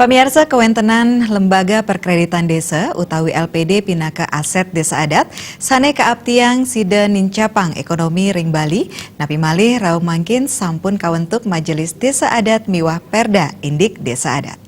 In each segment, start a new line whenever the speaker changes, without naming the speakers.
Pemirsa, kewentenan Lembaga Perkreditan Desa utawi LPD Pinaka Aset Desa Adat sane kaaptiang sida nincapang ekonomi ring Bali napi malih rau mangkin sampun kawentuk Majelis Desa Adat miwah Perda Indik Desa Adat.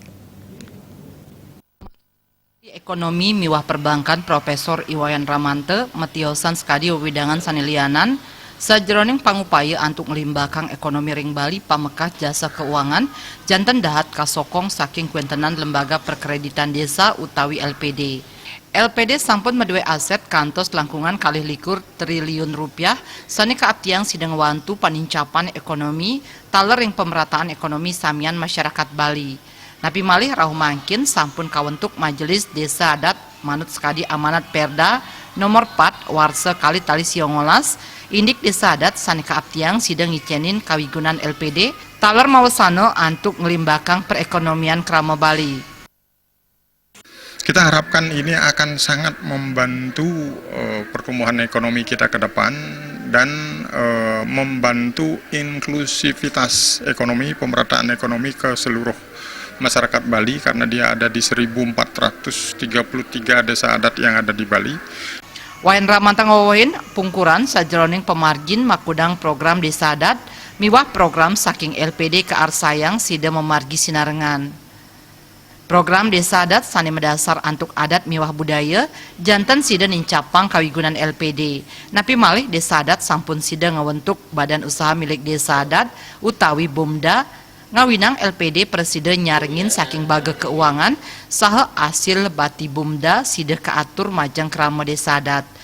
Ekonomi miwah perbankan Profesor Iwayan Ramante metiosan skadi wewidangan sanilianan sajroning pangupaya antuk ngelimbakang ekonomi ring Bali pamekah jasa keuangan janten dahat kasokong saking kuentenan Lembaga Perkreditan Desa utawi LPD. LPD sampun medue aset kantos langkungan kalih likur triliun rupiah sani kaaptiang sidang wantu panincapan ekonomi taler ring pemerataan ekonomi samian masyarakat Bali. Napi malih rahu mangkin sampun kawentuk Majelis Desa Adat manut skadi amanat Perda nomor 4 warsa kali tali siongolas Indik Desa Adat sani kaaptiang sidang ngicenin kawigunan LPD taler mawasano antuk ngelimbakang perekonomian krama Bali.
Kita harapkan ini akan sangat membantu pertumbuhan ekonomi kita ke depan dan membantu inklusivitas ekonomi, pemerataan ekonomi ke seluruh masyarakat Bali karena dia ada di 1433 desa adat yang ada di Bali.
Wayan Ramantang Wawain pungkuran sajroning pemargin makudang program Desa Adat miwah program saking LPD ke Arsayang sida memargi sinarengan. Program Desa Adat sani mendasar antuk adat miwah budaya janten sida nincapang kawigunan LPD. Napi malih Desa Adat sampun sida ngawentuk badan usaha milik Desa Adat utawi BUMDA ngawinang LPD presiden nyarengin saking baga keuangan saha asil bati BUMDA sida kaatur majang krama Desa Adat.